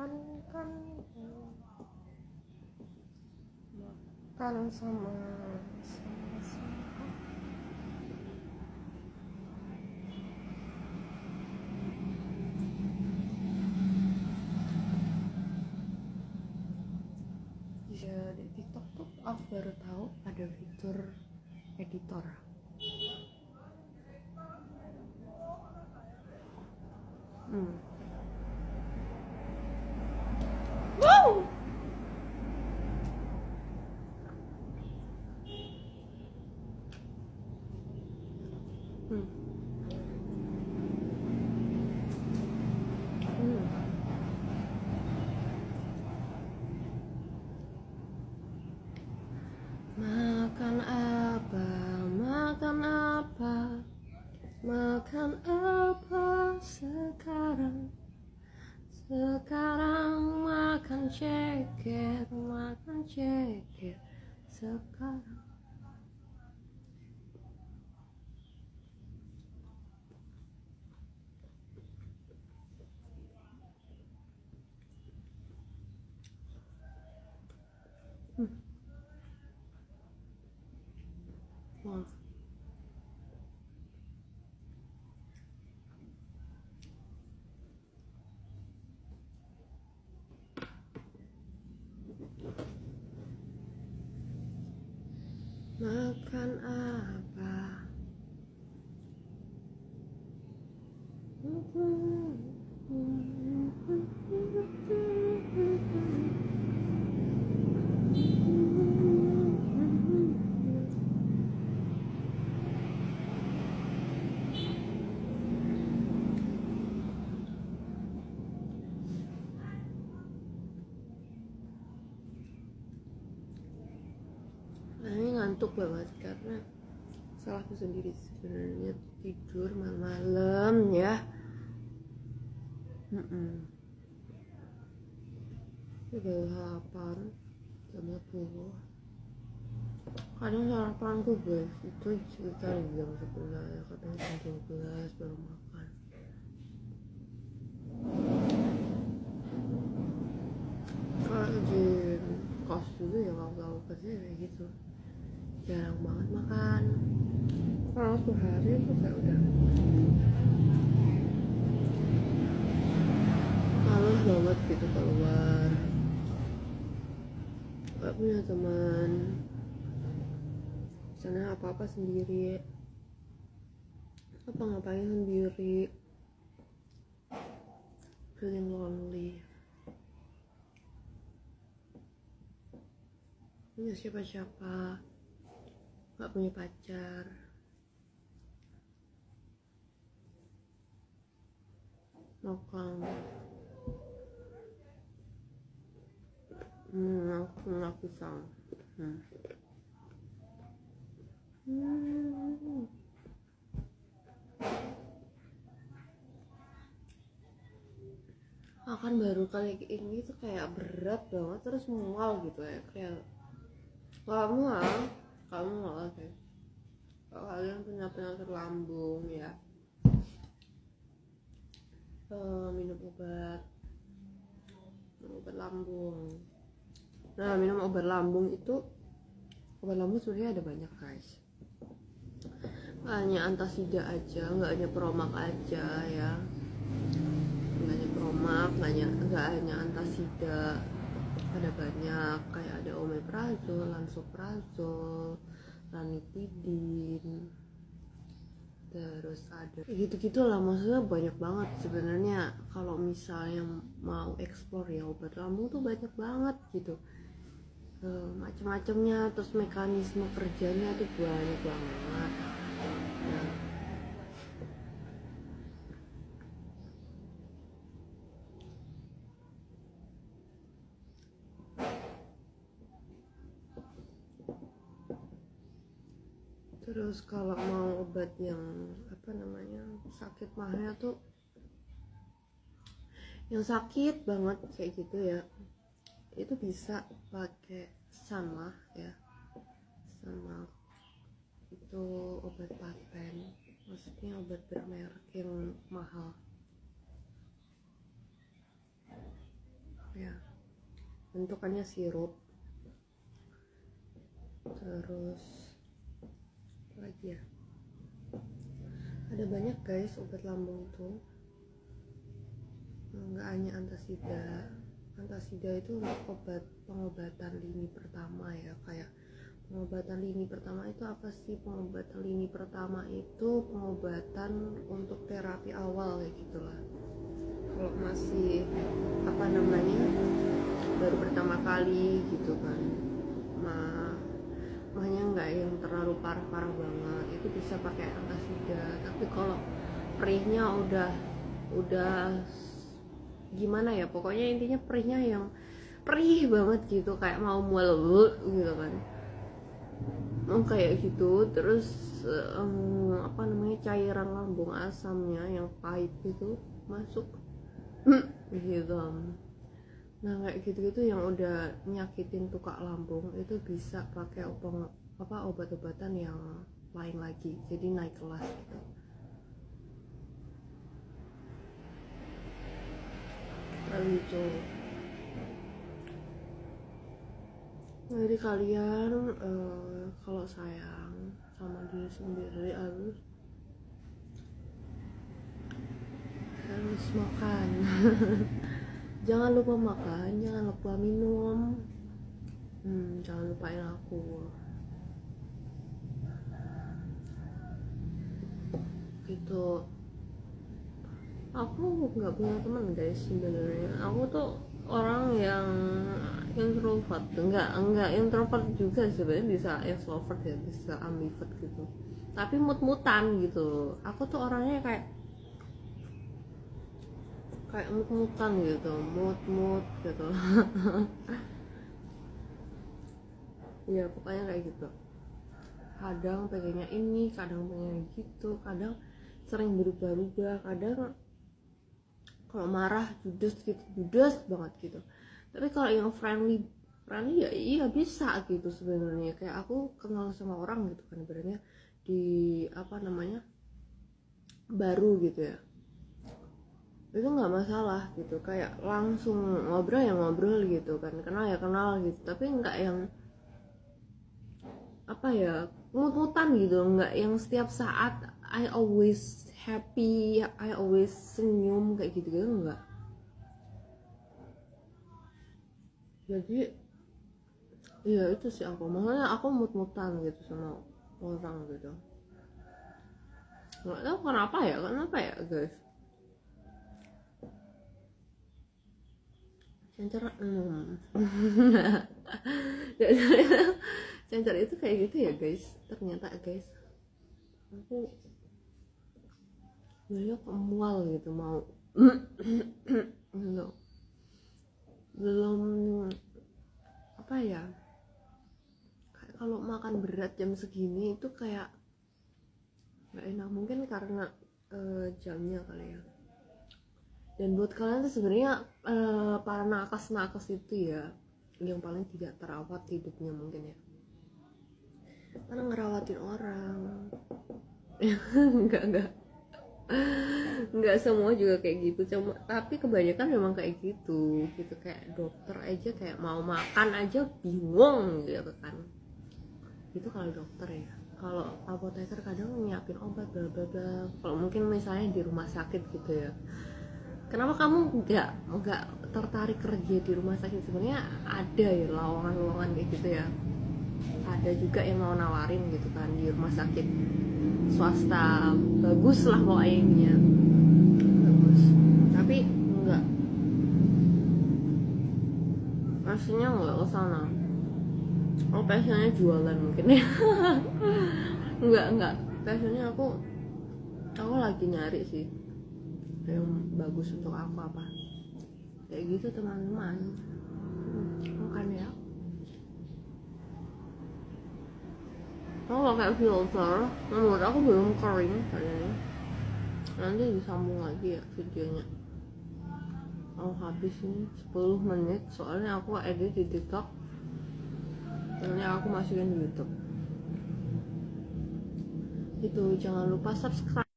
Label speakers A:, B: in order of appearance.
A: makan sama ya. Di TikTok tuh aku baru tahu ada fitur editor. Wow. Makan apa sekarang makan ceker sekarang. Wah. Makan apa? Ini ngantuk banget karena salahku sendiri sebenarnya, tidur malam-malam ya. Udah lapar jam 10. Kadang sarapanku guys itu sekitar jam 11, kadang jam 12 baru makan. Kalau di kos dulu ya kalau kerja kayak gitu, jarang banget makan. Kalau sehari itu kayak udah males banget gitu keluar, gak punya teman, sana apa-apa sendiri, ngapain sendiri, feeling lonely, punya siapa-siapa, gak punya pacar. Makan aku pisang. Makan baru kali ini tuh kayak berat banget, terus mual gitu ya, kayak kamu lah kayak kalau kalian punya penyakit lambung ya, minum obat lambung. Nah, minum obat lambung itu, obat lambung sebenarnya ada banyak guys, nggak hanya antasida aja, nggak hanya promak aja ya, nggak hanya promak, nggak hanya antasida, ada banyak, kayak ada omeprazol, lansoprazol, ranitidin, terus ada gitu-gitu lah, maksudnya banyak banget sebenarnya. Kalau misalnya mau explore ya, obat lambung tuh banyak banget gitu, macam-macamnya, terus mekanisme kerjanya tuh banyak banget. Nah, terus kalau mau obat yang sakit mahnya tuh, yang sakit banget kayak gitu ya, itu bisa pakai sama itu obat paten, maksudnya obat bermerek yang mahal. ya, bentukannya sirup. Terus apa lagi ya, ada banyak guys obat lambung itu, nggak hanya antasida. Antasida itu untuk pengobatan lini pertama ya. Kayak pengobatan lini pertama itu apa sih? Pengobatan lini pertama itu pengobatan untuk terapi awal kayak gitulah. Kalau masih apa namanya, baru pertama kali gitu kan, makanya nggak yang terlalu parah-parah banget, itu bisa pakai antasida. Tapi kalau perihnya udah gimana ya, pokoknya intinya perihnya yang perih banget gitu, kayak mau mual gitu kan, kayak gitu. Terus apa namanya, cairan lambung asamnya yang pahit itu masuk gitu. Nah kayak gitu-gitu yang udah nyakitin tukak lambung itu bisa pakai obat-obatan yang lain lagi, jadi naik kelas gitu. Lalu itu jadi kalian kalau sayang sama diri sendiri harus makan. Jangan lupa makan, jangan lupa minum, jangan lupain aku gitu. Aku nggak punya teman guys sebenarnya. Aku tuh orang yang introvert, enggak introvert juga sebenarnya, bisa extrovert ya, bisa ambivert gitu, tapi mut-mutan gitu. Aku tuh orangnya kayak mut-mutan gitu, mut gitu. Ya pokoknya kayak gitu, kadang pengennya ini, kadang pengen gitu, kadang sering berubah-ubah, kadang kalau marah judes banget gitu. Tapi kalau yang friendly ya iya bisa gitu sebenarnya. Kayak aku kenal sama orang gitu kan, ibaratnya di apa namanya, baru gitu ya, itu nggak masalah gitu, kayak langsung ngobrol gitu kan, kenal ya kenal gitu. Tapi nggak yang apa ya, mut-mutan gitu, nggak yang setiap saat I always happy, I always senyum kayak gitu enggak. Jadi ya itu sih aku, makanya aku mut-mutan gitu sama orang gitu. Nggak tahu kenapa ya guys. Cencer itu kayak gitu ya guys, ternyata guys. Aku banyak mual gitu, mau belum apa ya, kayak kalau makan berat jam segini itu kayak nggak enak. Mungkin karena jamnya kali ya. Dan buat kalian tuh sebenarnya para nakes itu ya, yang paling tidak terawat hidupnya mungkin ya, karena ngerawatin orang. Enggak semua juga kayak gitu, cuma tapi kebanyakan memang kayak gitu kayak dokter aja kayak mau makan aja bingung gitu kan. Itu kalau dokter ya. Kalau apoteker kadang nyiapin obat bla bla bla. Kalau mungkin misalnya di rumah sakit gitu ya, kenapa kamu nggak tertarik kerja di rumah sakit? Sebenarnya ada ya lowongan kayak gitu ya, ada juga yang mau nawarin gitu kan di rumah sakit swasta, bagus lah pokoknya, bagus. Tapi enggak, pastinya enggak ke sana. Oh passionnya jualan mungkin ya. enggak, passionnya aku lagi nyari sih yang bagus untuk aku apa kayak gitu teman-teman. Makan ya. Kalau pakai filter menurut aku belum kering kayaknya, nanti disambung lagi ya videonya. Habis ini 10 menit soalnya aku edit di TikTok, soalnya aku masukin di YouTube. Itu jangan lupa subscribe.